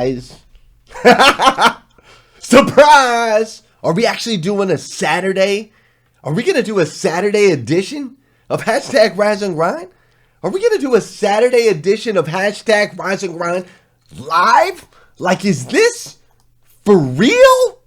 Guys. Surprise! Are we actually doing a Saturday? Are we going to do a Saturday edition of hashtag Rise and Grind? Are we going to do a Saturday edition of hashtag Rise and Grind live? Like, is this for real?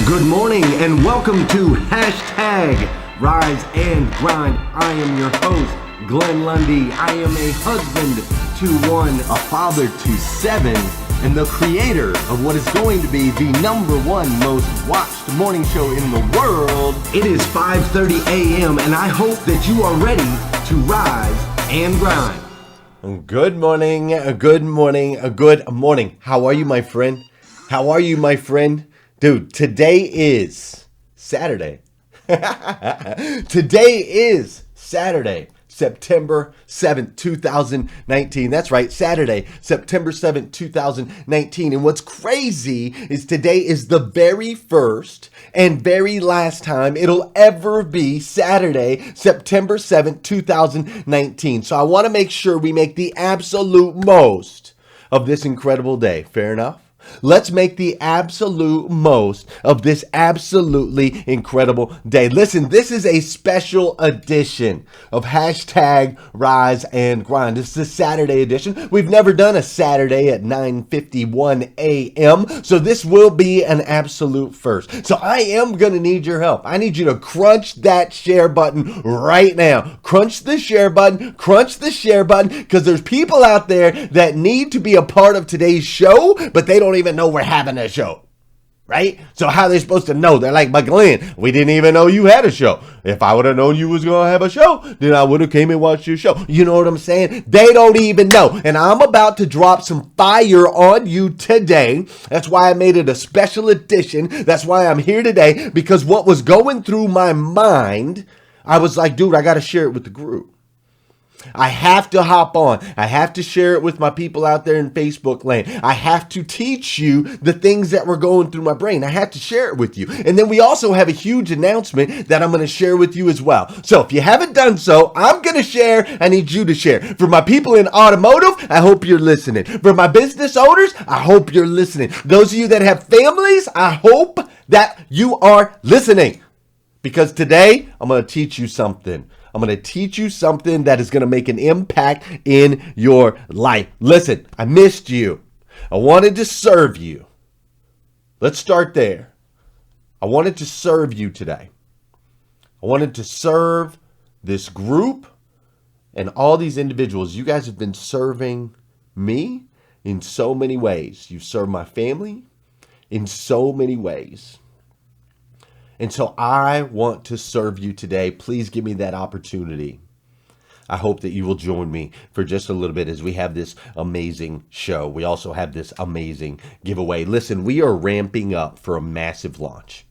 Good morning and welcome to hashtag Rise and Grind. I am your host, Glenn Lundy. I am a husband to one, a father to seven, and the creator of what is going to be the #1 most watched morning show in the world. It is 5:30 a.m. and I hope that you are ready to rise and grind. Good morning, good morning, good morning. How are you, my friend? How are you, my friend? Dude, today is Saturday. Today is Saturday, September 7th, 2019. That's right, Saturday, September 7th, 2019. And what's crazy is today is the very first and very last time it'll ever be Saturday, September 7th, 2019. So I want to make sure we make the absolute most of this incredible day. Fair enough? Let's make the absolute most of this absolutely incredible day. Listen, this is a special edition of hashtag Rise and Grind. This is the Saturday edition. We've never done a Saturday at 9:51 a.m., so this will be an absolute first. So I am going to need your help. I need you to crunch that share button right now. Crunch the share button, because there's people out there that need to be a part of today's show, but they don't even know we're having a show, right? So how are they supposed to know? They're like, but Glenn, we didn't even know you had a show. If I would have known you was going to have a show, then I would have came and watched your show. You know what I'm saying? They don't even know. And I'm about to drop some fire on you today. That's why I made it a special edition. That's why I'm here today, because what was going through my mind, I was like, dude, I got to share it with the group. I have to hop on. I have to share it with my people out there in Facebook land. I have to teach you the things that were going through my brain. I have to share it with you. And then we also have a huge announcement that I'm going to share with you as well. So if you haven't done so, I'm going to share. I need you to share. For my people in automotive, I hope you're listening. For my business owners, I hope you're listening. Those of you that have families, I hope that you are listening. Because today, I'm going to teach you something. I'm going to teach you something that is going to make an impact in your life. Listen, I missed you. I wanted to serve you. Let's start there. I wanted to serve you today. I wanted to serve this group and all these individuals. You guys have been serving me in so many ways. You've served my family in so many ways. And so I want to serve you today. Please give me that opportunity. I hope that you will join me for just a little bit as we have this amazing show. We also have this amazing giveaway. Listen, we are ramping up for a massive launch.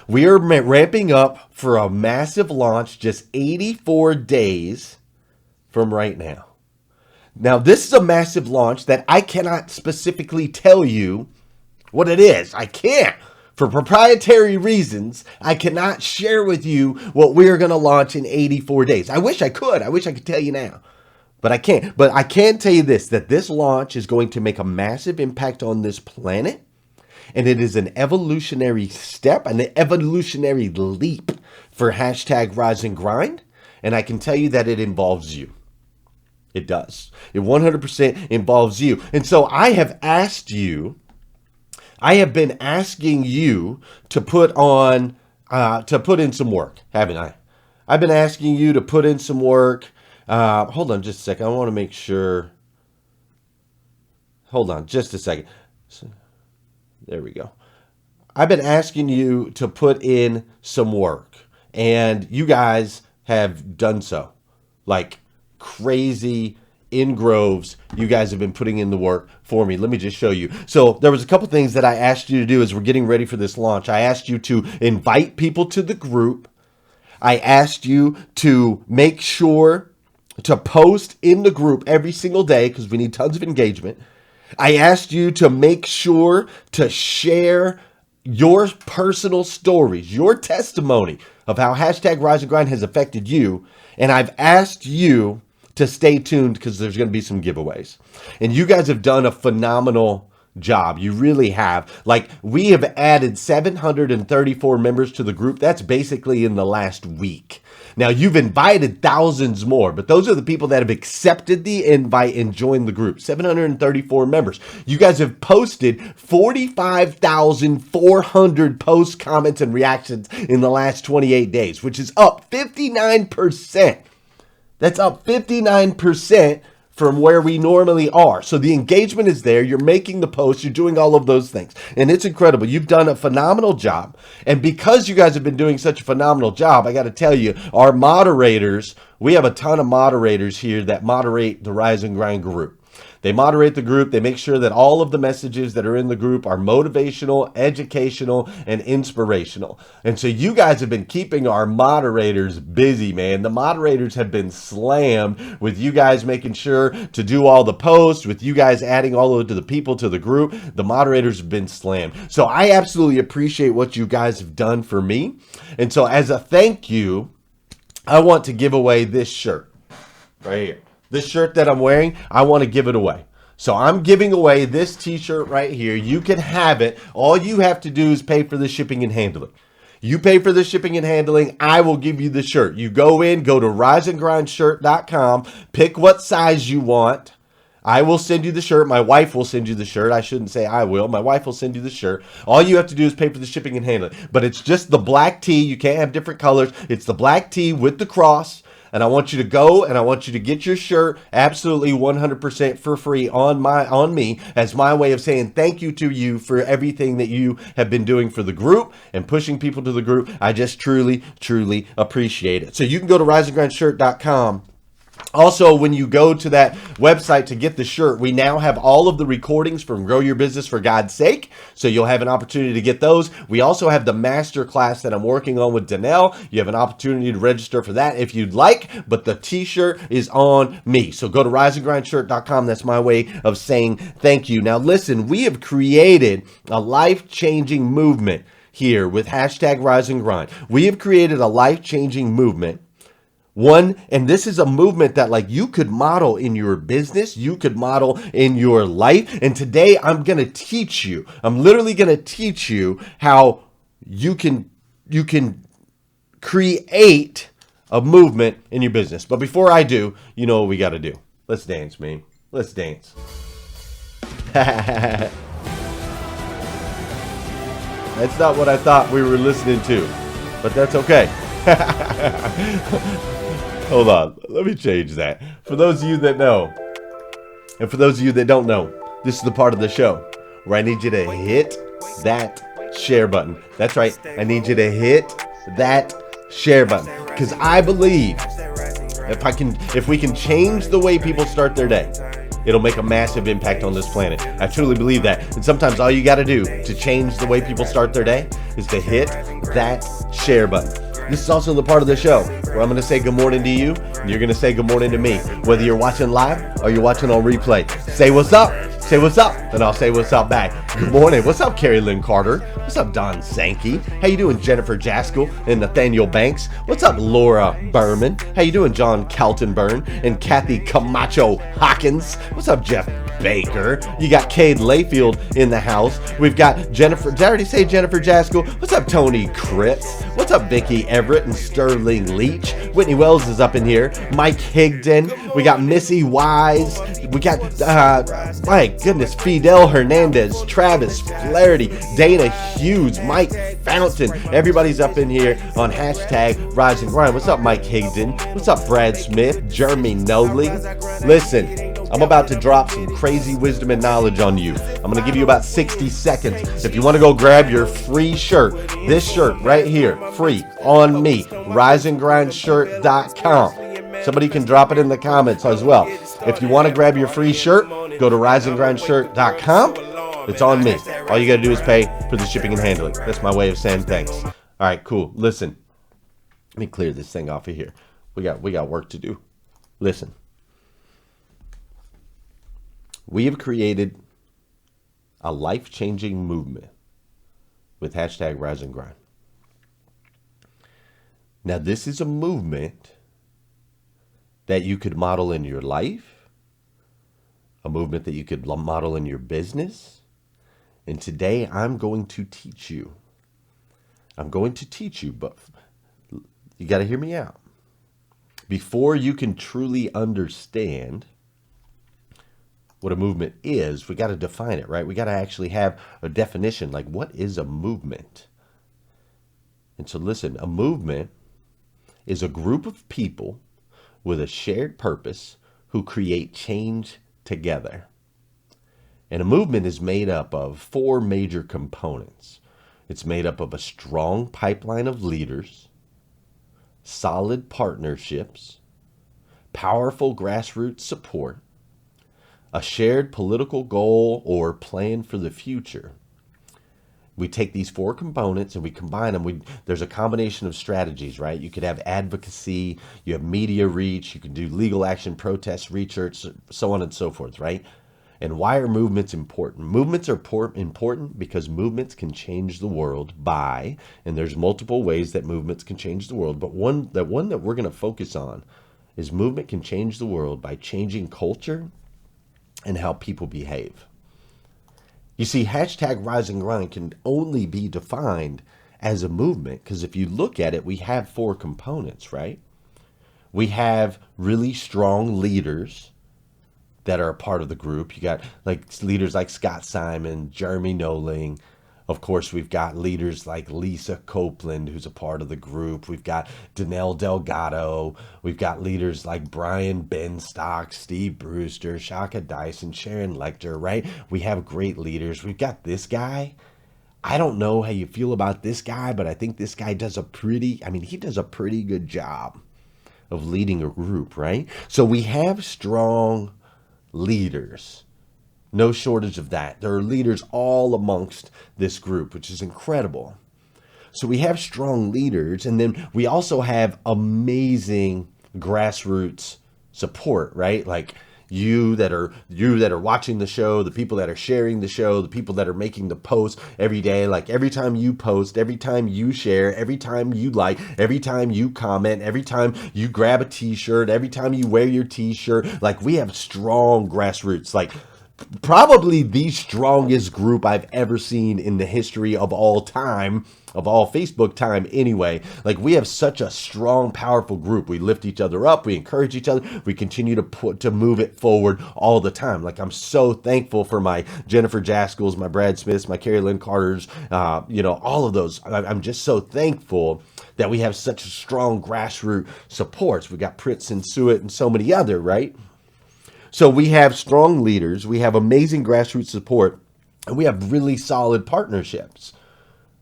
We are ramping up for a massive launch just 84 days from right now. Now, this is a massive launch that I cannot specifically tell you what it is. I can't. For proprietary reasons, I cannot share with you what we're going to launch in 84 days. I wish I could. I wish I could tell you now. But I can't. But I can tell you this, that this launch is going to make a massive impact on this planet. And it is an evolutionary step, an evolutionary leap for hashtag Rise and Grind. And I can tell you that it involves you. It does. It 100% involves you. And so I have been asking you to put in some work, haven't I? I've been asking you to put in some work. Hold on just a second. I want to make sure. Hold on just a second. There we go. I've been asking you to put in some work, and you guys have done so. Like crazy in groves, you guys have been putting in the work for me. Let me just show you. So there was a couple things that I asked you to do as we're getting ready for this launch. I asked you to invite people to the group. I asked you to make sure to post in the group every single day because we need tons of engagement. I asked you to make sure to share your personal stories, your testimony of how hashtag Rise and Grind has affected you. And I've asked you to stay tuned because there's going to be some giveaways. And you guys have done a phenomenal job. You really have. Like, we have added 734 members to the group. That's basically in the last week. Now, you've invited thousands more, but those are the people that have accepted the invite and joined the group. 734 members. You guys have posted 45,400 posts, comments, and reactions in the last 28 days, which is up 59%. That's up 59% from where we normally are. So the engagement is there. You're making the posts. You're doing all of those things. And it's incredible. You've done a phenomenal job. And because you guys have been doing such a phenomenal job, I got to tell you, our moderators, we have a ton of moderators here that moderate the Rise and Grind group. They moderate the group. They make sure that all of the messages that are in the group are motivational, educational, and inspirational. And so you guys have been keeping our moderators busy, man. The moderators have been slammed with you guys making sure to do all the posts, with you guys adding all of the people to the group. The moderators have been slammed. So I absolutely appreciate what you guys have done for me. And so as a thank you, I want to give away this shirt right here. This shirt that I'm wearing, I want to give it away. So I'm giving away this t-shirt right here. You can have it. All you have to do is pay for the shipping and handling. You pay for the shipping and handling, I will give you the shirt. You go to riseandgrindshirt.com, pick what size you want. I will send you the shirt. My wife will send you the shirt. I shouldn't say I will. My wife will send you the shirt. All you have to do is pay for the shipping and handling. But it's just the black tee. You can't have different colors. It's the black tee with the cross. And I want you to go and I want you to get your shirt absolutely 100% for free on me as my way of saying thank you to you for everything that you have been doing for the group and pushing people to the group. I just truly, truly appreciate it. So you can go to riseandgrindshirt.com. Also, when you go to that website to get the shirt, we now have all of the recordings from Grow Your Business for God's Sake. So you'll have an opportunity to get those. We also have the master class that I'm working on with Danelle. You have an opportunity to register for that if you'd like, but the t-shirt is on me. So go to riseandgrindshirt.com. That's my way of saying thank you. Now listen, we have created a life-changing movement here with hashtag Rise and Grind. We have created a life-changing movement. And this is a movement that like you could model in your business, you could model in your life. And today I'm going to teach you, I'm literally going to teach you how you can create a movement in your business. But before I do, you know what we got to do. Let's dance, man. Let's dance. That's not what I thought we were listening to, but that's okay. Hold on, let me change that. For those of you that know, and for those of you that don't know, this is the part of the show where I need you to hit that share button. That's right, I need you to hit that share button. Because I believe if we can change the way people start their day, it'll make a massive impact on this planet. I truly believe that. And sometimes all you got to do to change the way people start their day is to hit that share button. This is also the part of the show where I'm going to say good morning to you, and you're going to say good morning to me. Whether you're watching live or you're watching on replay, say what's up, and I'll say what's up back. Good morning. What's up, Carrie Lynn Carter? What's up, Don Sankey? How you doing, Jennifer Jaskell and Nathaniel Banks? What's up, Laura Berman? How you doing, John Kaltenburn and Kathy Camacho Hawkins? What's up, Jeff Baker? You got Cade Layfield in the house. We've got Jennifer. Did I already say Jennifer Jaskell? What's up, Tony Kritz? What's up, Vicky Everett and Sterling Leach? Whitney Wells is up in here. Mike Higdon. We got Missy Wise. We got, my goodness, Fidel Hernandez, Travis Flaherty, Dana Hughes, Mike Fountain. Everybody's up in here on hashtag Rise and Grind. What's up, Mike Higdon? What's up, Brad Smith? Jeremy Noley? Listen, I'm about to drop some crazy wisdom and knowledge on you. I'm going to give you about 60 seconds. If you want to go grab your free shirt, this shirt right here, free, on me, riseandgrindshirt.com. Somebody can drop it in the comments as well. If you want to grab your free shirt, go to riseandgrindshirt.com. It's on me. All you got to do is pay for the shipping and handling. That's my way of saying thanks. All right, cool. Listen, let me clear this thing off of here. We got work to do. Listen. We have created a life-changing movement with hashtag Rise and Grind. Now, this is a movement that you could model in your life, a movement that you could model in your business. And today I'm going to teach you. I'm going to teach you, but you got to hear me out. Before you can truly understand what a movement is, we got to define it, right? We got to actually have a definition, like what is a movement? And so listen, a movement is a group of people with a shared purpose who create change together. And a movement is made up of four major components. It's made up of a strong pipeline of leaders, solid partnerships, powerful grassroots support, a shared political goal or plan for the future. We take these four components and we combine them. There's a combination of strategies, right? You could have advocacy, you have media reach, you can do legal action, protest, research, so on and so forth, right? And why are movements important? Movements are important because movements can change the world by, and there's multiple ways that movements can change the world, but one that we're going to focus on is movement can change the world by changing culture and how people behave. You see, hashtag Rise and Grind can only be defined as a movement because if you look at it, we have four components, right? We have really strong leaders that are a part of the group. You got like leaders like Scott Simon, Jeremy Noling. Of course, we've got leaders like Lisa Copeland, who's a part of the group. We've got Danelle Delgado. We've got leaders like Brian Benstock, Steve Brewster, Shaka Dyson, Sharon Lecter, right? We have great leaders. We've got this guy. I don't know how you feel about this guy, but I think this guy does he does a pretty good job of leading a group, right? So we have strong leaders. No shortage of that. There are leaders all amongst this group, which is incredible. So we have strong leaders, and then we also have amazing grassroots support, right? Like you that are watching the show, the people that are sharing the show, the people that are making the posts every day. Like every time you post, every time you share, every time you like, every time you comment, every time you grab a t-shirt, every time you wear your t-shirt, like we have strong grassroots, like probably the strongest group I've ever seen in the history of all time, of all Facebook time anyway. Like we have such a strong, powerful group. We lift each other up. We encourage each other. We continue to move it forward all the time. Like I'm so thankful for my Jennifer Jaskells, my Brad Smiths, my Carrie Lynn Carters, all of those. I'm just so thankful that we have such strong grassroots supports. We got Prince and Suet and so many other, right? So we have strong leaders, we have amazing grassroots support, and we have really solid partnerships.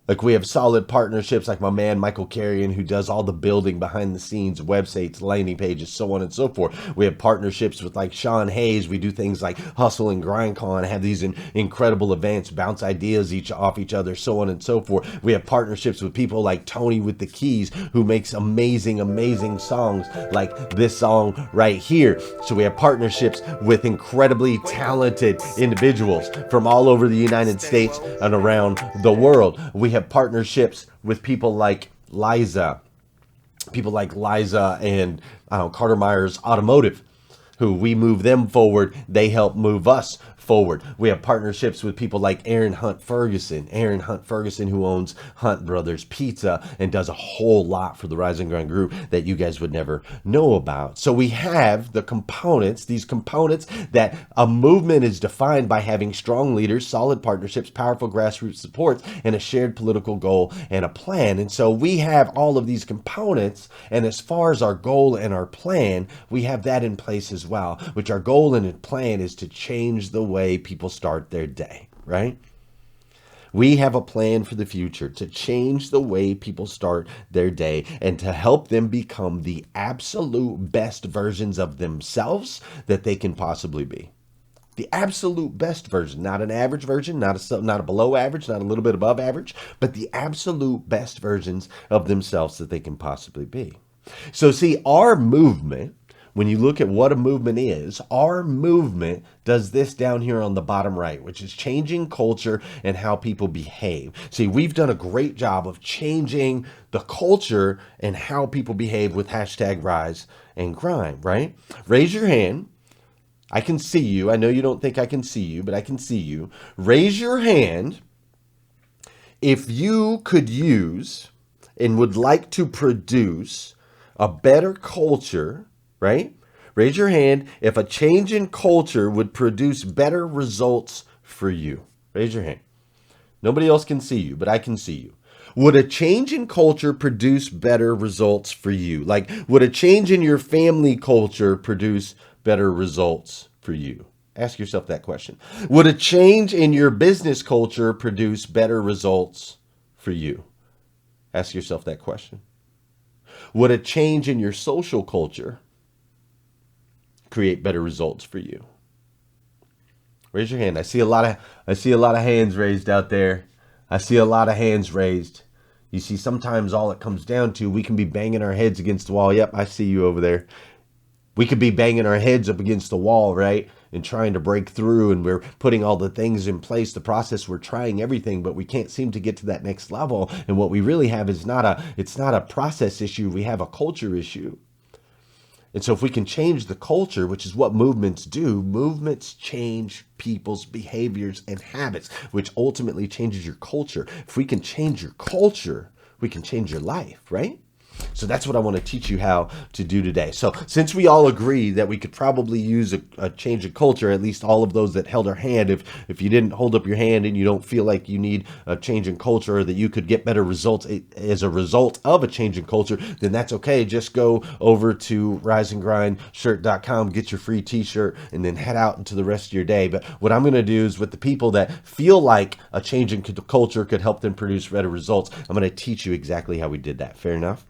Like we have solid partnerships like my man, Michael Carrion, who does all the building behind the scenes, websites, landing pages, so on and so forth. We have partnerships with like Sean Hayes. We do things like Hustle and GrindCon, have these incredible events, bounce ideas off each other, so on and so forth. We have partnerships with people like Tony with the Keys, who makes amazing, amazing songs like this song right here. So we have partnerships with incredibly talented individuals from all over the United States and around the world. We have partnerships with people like Liza and Carter Myers Automotive, who we move them forward. They help move us forward. We have partnerships with people like Aaron Hunt Ferguson, who owns Hunt Brothers Pizza and does a whole lot for the Rise and Grind group that you guys would never know about. So we have the components, these components that a movement is defined by having strong leaders, solid partnerships, powerful grassroots supports, and a shared political goal and a plan. And so we have all of these components, and as far as our goal and our plan, we have that in place as well, which our goal and plan is to change the way people start their day, right? We have a plan for the future to change the way people start their day and to help them become the absolute best versions of themselves that they can possibly be. The absolute best version, not an average version, not a below average, not a little bit above average, but the absolute best versions of themselves that they can possibly be. So see, our movement when you look at what a movement is, our movement does this down here on the bottom right, which is changing culture and how people behave. See, we've done a great job of changing the culture and how people behave with hashtag Rise and Grind, right? Raise your hand. I can see you. I know you don't think I can see you, but I can see you. Raise your hand if you could use and would like to produce a better culture, right? Raise your hand if a change in culture would produce better results for you. Raise your hand. Nobody else can see you, but I can see you. Would a change in culture produce better results for you? Like, would a change in your family culture produce better results for you? Ask yourself that question. Would a change in your business culture produce better results for you? Ask yourself that question. Would a change in your social culture create better results for you? Raise your hand. I see a lot of hands raised out there. I see a lot of hands raised. You see, sometimes all it comes down to, we can be banging our heads against the wall. Yep, I see you over there. We could be banging our heads up against the wall, right? And trying to break through, and we're putting all the things in place, the process, we're trying everything, but we can't seem to get to that next level. And what we really have is it's not a process issue. We have a culture issue. And so if we can change the culture, which is what movements do, movements change people's behaviors and habits, which ultimately changes your culture. If we can change your culture, we can change your life, right? So that's what I want to teach you how to do today. So since we all agree that we could probably use a change of culture, at least all of those that held our hand, if you didn't hold up your hand and you don't feel like you need a change in culture, or that you could get better results as a result of a change in culture, then that's okay. Just go over to riseandgrindshirt.com, get your free t-shirt, and then head out into the rest of your day. But what I'm going to do is, with the people that feel like a change in culture could help them produce better results, I'm going to teach you exactly how we did that. Fair enough?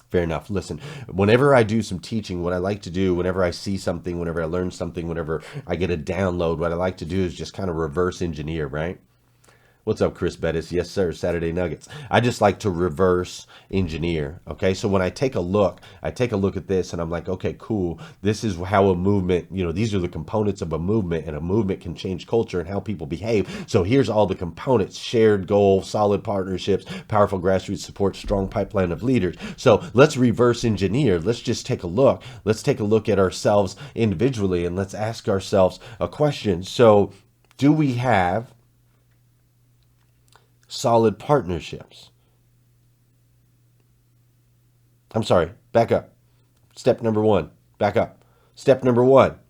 Fair enough. Listen, whenever I do some teaching, what I like to do, whenever I see something, whenever I learn something, whenever I get a download, what I like to do is just kind of reverse engineer, right? What's up, Chris Bettis? Yes, sir. Saturday Nuggets. I just like to reverse engineer. Okay. So when I take a look at this and I'm like, okay, cool. This is how a movement, these are the components of a movement, and a movement can change culture and how people behave. So here's all the components: shared goal, solid partnerships, powerful grassroots support, strong pipeline of leaders. So let's reverse engineer. Let's just take a look. Let's take a look at ourselves individually, and let's ask ourselves a question. So do we have solid partnerships? I'm sorry, back up. Step number one, back up. Step number one,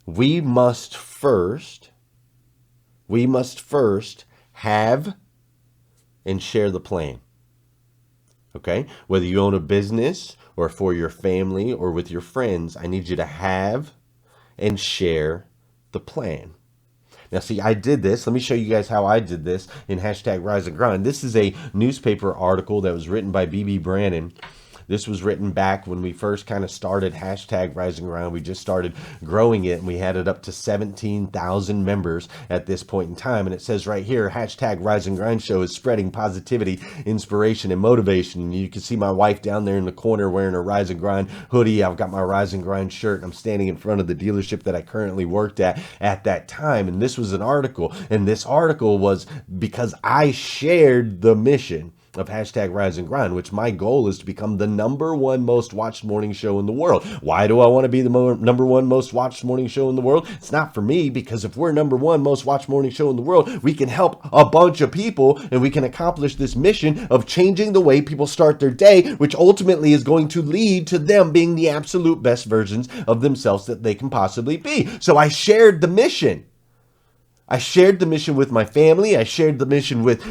we must first have and share the plan. Okay? Whether you own a business or for your family or with your friends, I need you to have and share the plan. Now, see, I did this. Let me show you guys how I did this in hashtag Rise and Grind. This is a newspaper article that was written by B.B. Brannon. This was written back when we first kind of started hashtag Rise and Grind. We just started growing it, and we had it up to 17,000 members at this point in time. And it says right here, hashtag Rise and Grind show is spreading positivity, inspiration, and motivation. And you can see my wife down there in the corner wearing a Rise and Grind hoodie. I've got my Rise and Grind shirt, and I'm standing in front of the dealership that I currently worked at that time. And this was an article, and this article was because I shared the mission of hashtag Rise and Grind, which my goal is to become the #1 most watched morning show in the world. Why do I want to be the #1 most watched morning show in the world? It's not for me, because if we're #1 most watched morning show in the world, we can help a bunch of people, and we can accomplish this mission of changing the way people start their day, which ultimately is going to lead to them being the absolute best versions of themselves that they can possibly be. So I shared the mission. I shared the mission with my family. I shared the mission with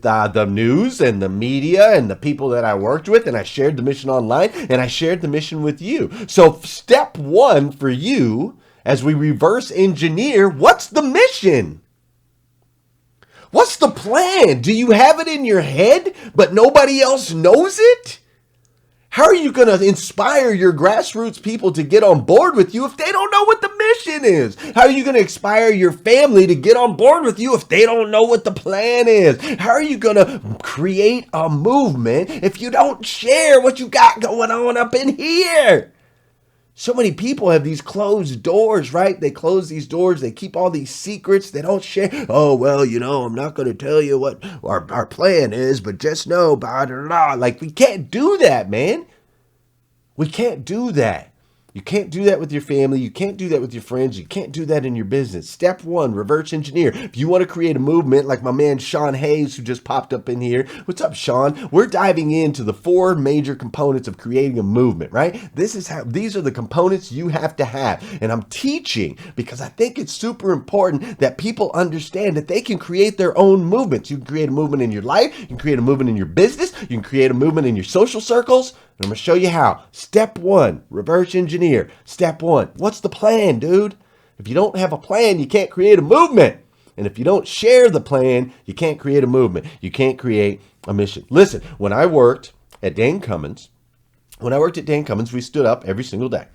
the news and the media and the people that I worked with. And I shared the mission online, and I shared the mission with you. So step one for you, as we reverse engineer, what's the mission? What's the plan? Do you have it in your head, but nobody else knows it? How are you going to inspire your grassroots people to get on board with you if they don't know what the mission is? How are you going to inspire your family to get on board with you if they don't know what the plan is? How are you going to create a movement if you don't share what you got going on up in here? So many people have these closed doors, right? They close these doors. They keep all these secrets. They don't share. Oh, well, I'm not going to tell you what our plan is, but just know, blah, blah, blah. Like, we can't do that, man. We can't do that. You can't do that with your family. You can't do that with your friends. You can't do that in your business. Step one, reverse engineer. If you want to create a movement like my man Sean Hayes, who just popped up in here. What's up, Sean? We're diving into the 4 major components of creating a movement, right? These are the components you have to have. And I'm teaching because I think it's super important that people understand that they can create their own movements. You can create a movement in your life. You can create a movement in your business. You can create a movement in your social circles. And I'm going to show you how. Step 1, reverse engineer. Step 1, what's the plan, dude? If you don't have a plan, you can't create a movement. And if you don't share the plan, you can't create a movement. You can't create a mission. Listen, when I worked at Dan Cummins, we stood up every single day.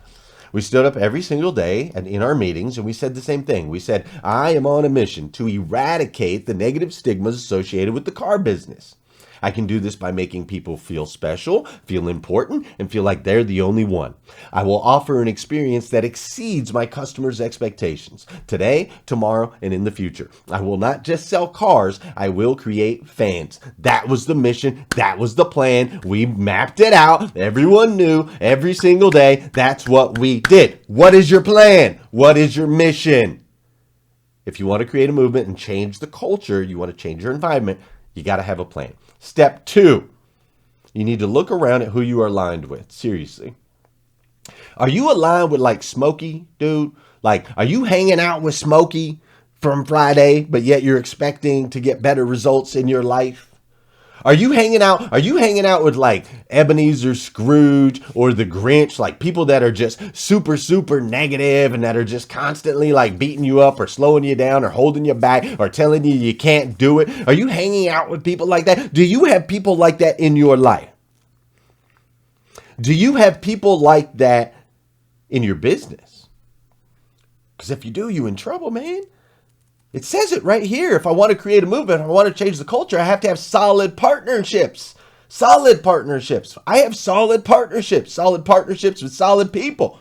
We stood up every single day and in our meetings, and we said the same thing. We said, I am on a mission to eradicate the negative stigmas associated with the car business. I can do this by making people feel special, feel important, and feel like they're the only one. I will offer an experience that exceeds my customers' expectations today, tomorrow, and in the future. I will not just sell cars, I will create fans. That was the mission. That was the plan. We mapped it out. Everyone knew every single day. That's what we did. What is your plan? What is your mission? If you want to create a movement and change the culture, you want to change your environment, you got to have a plan. Step 2, you need to look around at who you are aligned with. Seriously. Are you aligned with like Smokey, dude? Like, are you hanging out with Smokey from Friday, but yet you're expecting to get better results in your life? Are you hanging out with like Ebenezer Scrooge or the Grinch, like people that are just super, super negative and that are just constantly like beating you up or slowing you down or holding you back or telling you can't do it? Are you hanging out with people like that? Do you have people like that in your life? Do you have people like that in your business? Because if you do, you're in trouble, man. It says it right here. If I want to create a movement, if I want to change the culture, I have to have solid partnerships. Solid partnerships. I have solid partnerships. Solid partnerships with solid people.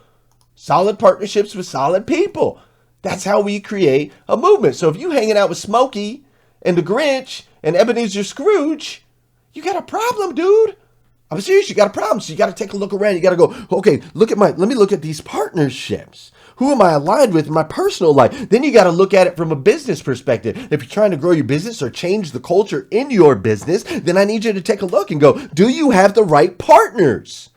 Solid partnerships with solid people. That's how we create a movement. So if you hanging out with Smokey and the Grinch and Ebenezer Scrooge, you got a problem, dude. I'm serious, you got a problem. So you got to take a look around. You got to go, okay, let me look at these partnerships. Who am I aligned with in my personal life? Then you got to look at it from a business perspective. If you're trying to grow your business or change the culture in your business, then I need you to take a look and go, do you have the right partners?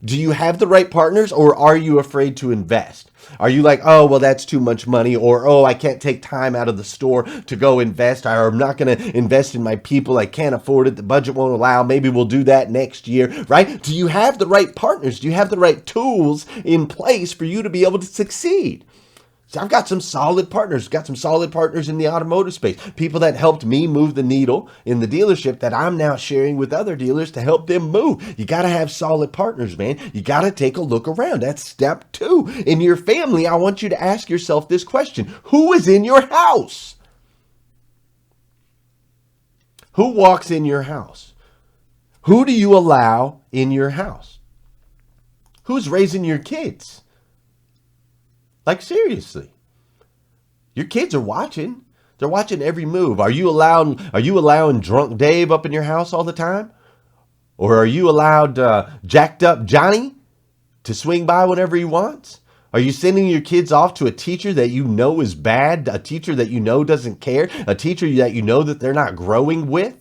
Do you have the right partners, or are you afraid to invest? Are you like, oh, well, that's too much money, or, oh, I can't take time out of the store to go invest, or I'm not going to invest in my people. I can't afford it. The budget won't allow. Maybe we'll do that next year, right? Do you have the right partners? Do you have the right tools in place for you to be able to succeed? So I've got some solid partners, in the automotive space, people that helped me move the needle in the dealership that I'm now sharing with other dealers to help them move. You got to have solid partners, man. You got to take a look around. That's step 2. In your family, I want you to ask yourself this question. Who is in your house? Who walks in your house? Who do you allow in your house? Who's raising your kids? Like, seriously, your kids are watching. They're watching every move. Are you allowing drunk Dave up in your house all the time? Or are you allowed jacked up Johnny to swing by whenever he wants? Are you sending your kids off to a teacher that you know is bad, a teacher that you know doesn't care, a teacher that you know that they're not growing with?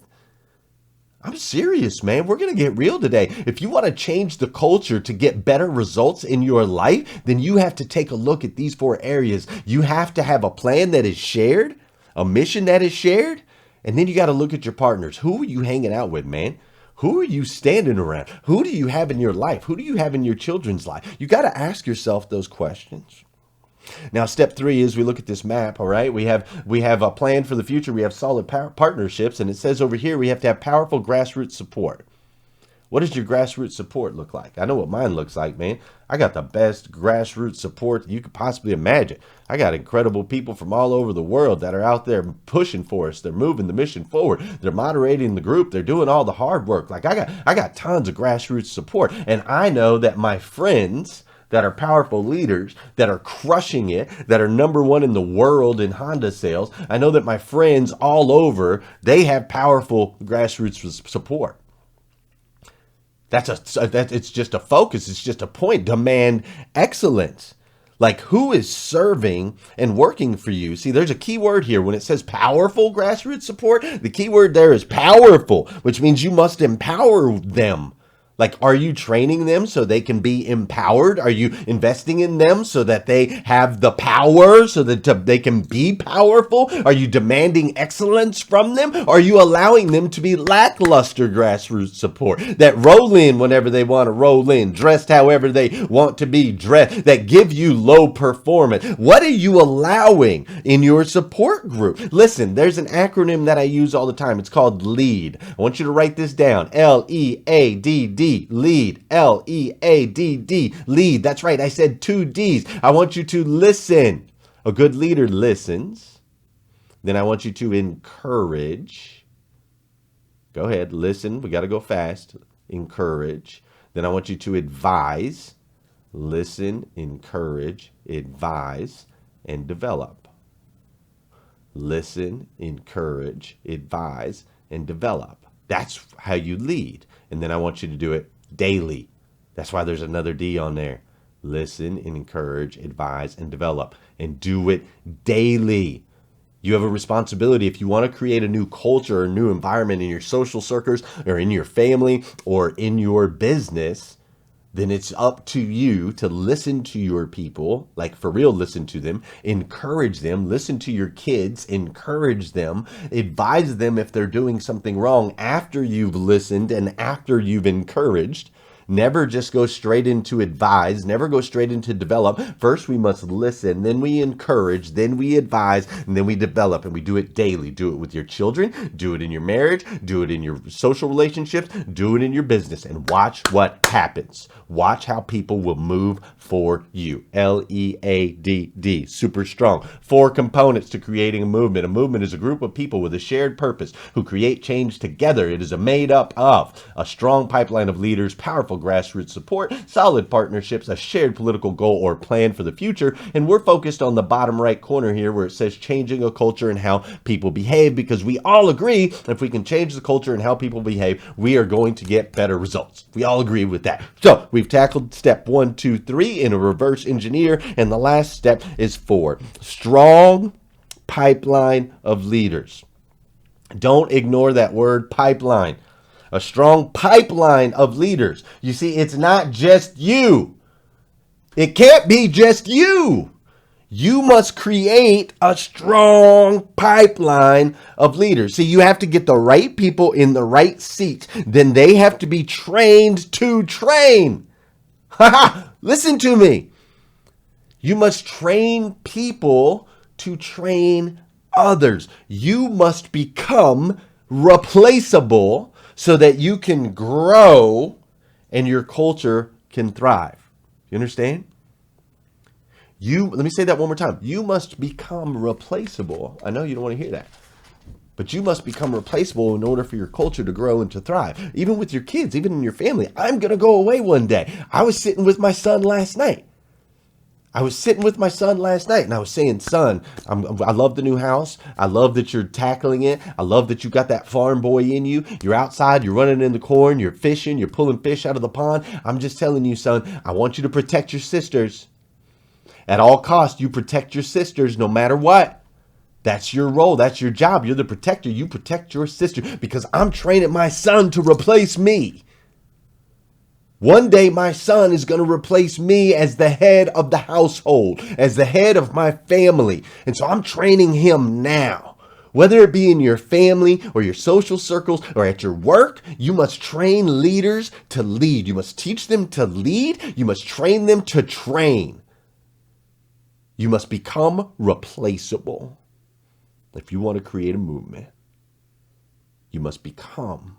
I'm serious, man. We're going to get real today. If you want to change the culture to get better results in your life, then you have to take a look at these 4 areas. You have to have a plan that is shared, a mission that is shared, and then you got to look at your partners. Who are you hanging out with, man? Who are you standing around? Who do you have in your life? Who do you have in your children's life? You got to ask yourself those questions. Now, step 3 is we look at this map, all right? We have a plan for the future. We have solid partnerships, and it says over here we have to have powerful grassroots support. What does your grassroots support look like? I know what mine looks like, man. I got the best grassroots support you could possibly imagine. I got incredible people from all over the world that are out there pushing for us. They're moving the mission forward. They're moderating the group. They're doing all the hard work. Like I got tons of grassroots support, and I know that my friends that are powerful leaders, that are crushing it, that are number one in the world in Honda sales. I know that my friends all over, they have powerful grassroots support. It's just a focus. It's just a point. Demand excellence. Like, who is serving and working for you? See, there's a key word here. When it says powerful grassroots support, the key word there is powerful, which means you must empower them. Like, are you training them so they can be empowered? Are you investing in them so that they have the power, so that they can be powerful? Are you demanding excellence from them? Are you allowing them to be lackluster grassroots support that roll in whenever they want to roll in, dressed however they want to be dressed, that give you low performance? What are you allowing in your support group? Listen, there's an acronym that I use all the time. It's called LEAD. I want you to write this down. LEADD. Lead. Leadd. Lead. That's right. I said 2 D's. I want you to listen. A good leader listens. Then I want you to encourage. Go ahead. Listen. We got to go fast. Encourage. Then I want you to advise. Listen, encourage, advise, and develop. Listen, encourage, advise, and develop. That's how you lead. And then I want you to do it daily. That's why there's another D on there. Listen and encourage, advise, and develop. And do it daily. You have a responsibility. If you want to create a new culture or a new environment in your social circles or in your family or in your business, then it's up to you to listen to your people, like for real, listen to them, encourage them, listen to your kids, encourage them, advise them if they're doing something wrong after you've listened and after you've encouraged. Never just go straight into advise, never go straight into develop. First, we must listen, then we encourage, then we advise, and then we develop. And we do it daily. Do it with your children, do it in your marriage, do it in your social relationships, do it in your business, and watch what happens. Watch how people will move for you. LEADD, super strong. 4 components to creating a movement. A movement is a group of people with a shared purpose who create change together. It is made up of a strong pipeline of leaders, powerful grassroots support, solid partnerships, a shared political goal or plan for the future. And we're focused on the bottom right corner here where it says changing a culture and how people behave, because we all agree if we can change the culture and how people behave, we are going to get better results. We all agree with that. So we've tackled step 1, 2, 3 in a reverse engineer. And the last step is 4, strong pipeline of leaders. Don't ignore that word pipeline. A strong pipeline of leaders. You see, it's not just you. It can't be just you. You must create a strong pipeline of leaders. See, you have to get the right people in the right seats. Then they have to be trained to train. Listen to me. You must train people to train others. You must become replaceable so that you can grow and your culture can thrive. You understand? Let me say that one more time. You must become replaceable. I know you don't want to hear that. But you must become replaceable in order for your culture to grow and to thrive. Even with your kids, even in your family. I'm going to go away one day. I was sitting with my son last night. and I was saying, son, I love the new house. I love that you're tackling it. I love that you got that farm boy in you. You're outside, you're running in the corn, you're fishing, you're pulling fish out of the pond. I'm just telling you, son, I want you to protect your sisters. At all costs, you protect your sisters no matter what. That's your role. That's your job. You're the protector. You protect your sister because I'm training my son to replace me. One day my son is going to replace me as the head of the household, as the head of my family. And so I'm training him now. Whether it be in your family or your social circles or at your work, you must train leaders to lead. You must teach them to lead. You must train them to train. You must become replaceable. If you want to create a movement, you must become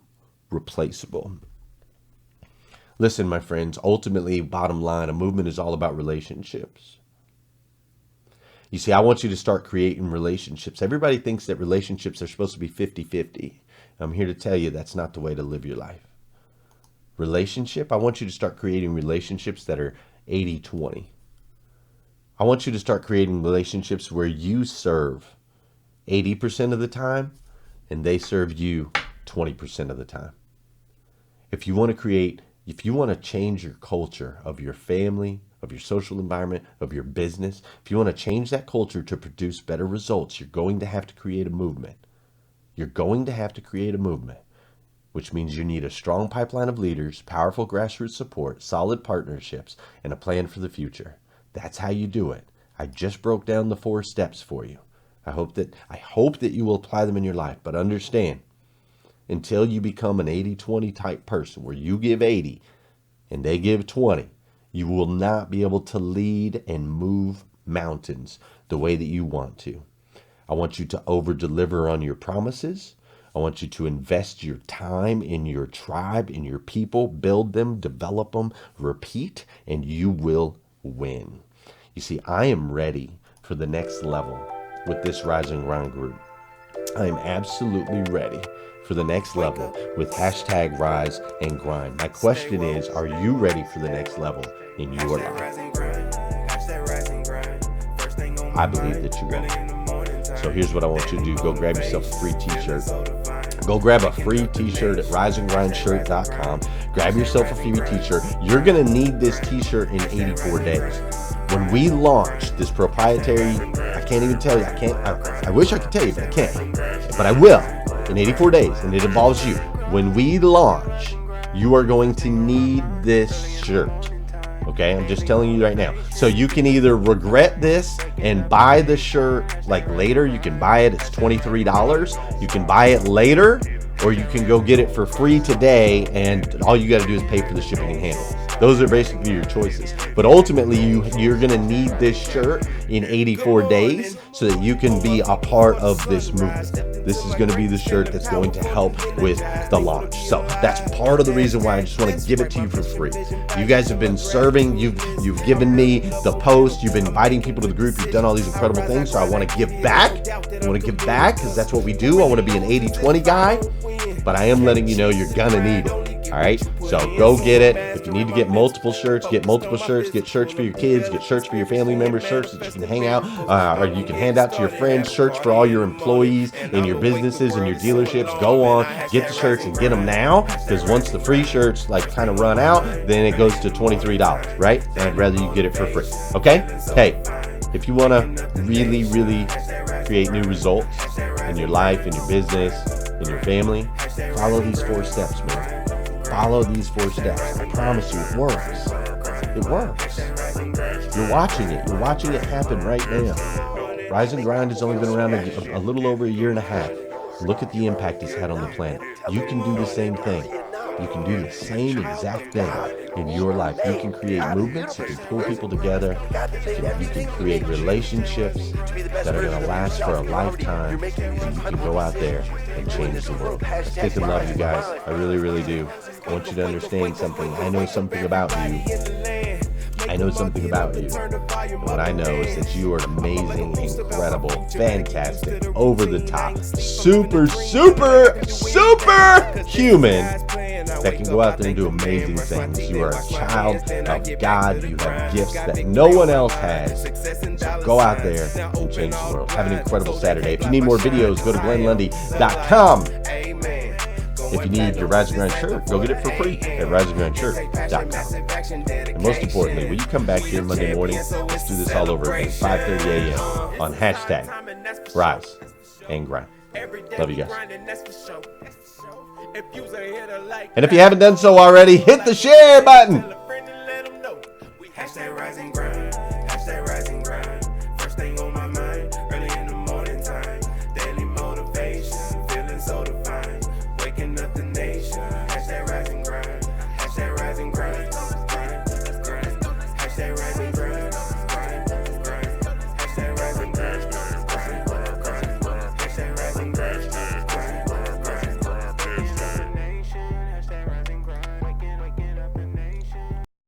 replaceable. Listen, my friends, ultimately, bottom line, a movement is all about relationships. You see, I want you to start creating relationships. Everybody thinks that relationships are supposed to be 50-50. I'm here to tell you that's not the way to live your life. I want you to start creating relationships that are 80-20. I want you to start creating relationships where you serve 80% of the time and they serve you 20% of the time. If you want to change your culture of your family, of your social environment, of your business, if you want to change that culture to produce better results, you're going to have to create a movement. You're going to have to create a movement, which means you need a strong pipeline of leaders, powerful grassroots support, solid partnerships, and a plan for the future. That's how you do it. I just broke down the 4 steps for you. I hope that you will apply them in your life, but understand, until you become an 80-20 type person where you give 80 and they give 20, you will not be able to lead and move mountains the way that you want to. I want you to over-deliver on your promises. I want you to invest your time in your tribe, in your people, build them, develop them, repeat, and you will win. You see, I am ready for the next level with this Rise and Grind group. I am absolutely ready for the next level with hashtag Rise and Grind. My question is, are you ready for the next level in your life? I believe that you will. So here's what I want you to do. Go grab yourself a free t-shirt. Go grab a free t-shirt at riseandgrindshirt.com. Grab yourself a free t-shirt. You're going to need this t-shirt in 84 days. When we launch this proprietary, I can't even tell you, I wish I could tell you, but I can't. But I will in 84 days, and it involves you. When we launch, you are going to need this shirt. Okay, I'm just telling you right now. So you can either regret this and buy the shirt like later. You can buy it, it's $23. You can buy it later, or you can go get it for free today, and all you got to do is pay for the shipping and handling. Those are basically your choices. But ultimately, you're going to need this shirt in 84 days so that you can be a part of this movement. This is going to be the shirt that's going to help with the launch. So that's part of the reason why I just want to give it to you for free. You guys have been serving. You've given me the post. You've been inviting people to the group. You've done all these incredible things. So I want to give back. I want to give back because that's what we do. I want to be an 80-20 guy. But I am letting you know you're going to need it. All right, so go get it. If you need to get multiple shirts, get multiple shirts. Get shirts for your kids, get shirts for your family members, shirts that you can hang out, or you can hand out to your friends, shirts for all your employees in your businesses and your dealerships. Go on, get the shirts and get them now, because once the free shirts like kind of run out, then it goes to $23, right? And I'd rather you get it for free, okay? Hey, if you want to really, really create new results in your life, in your business, in your family, follow these 4 steps, man. Follow these 4 steps. I promise you, it works. It works. You're watching it. You're watching it happen right now. Rise and Grind has only been around a little over a year and a half. Look at the impact it's had on the planet. You can do the same thing. You can do the same exact thing in your life. You can create movements. You can pull people together. You can create relationships that are going to last for a lifetime. And you can go out there and change the world. I think and love you guys. I really, really do. I want you to understand something. I know something about you. I know something about you. And what I know is that you are amazing, incredible, fantastic, over the top, super, super, super human that can go out there and do amazing things. You are a child of God. You have gifts that no one else has. So go out there and change the world. Have an incredible Saturday. If you need more videos, go to glennlundy.com. If you need your Rise and Grind shirt, go get it for free at riseandgrindshirt.com. And most importantly, will you come back here Monday morning? Let's do this all over again, 5:30 a.m. on hashtag Rise and Grind. Love you guys. And if you haven't done so already, hit the share button.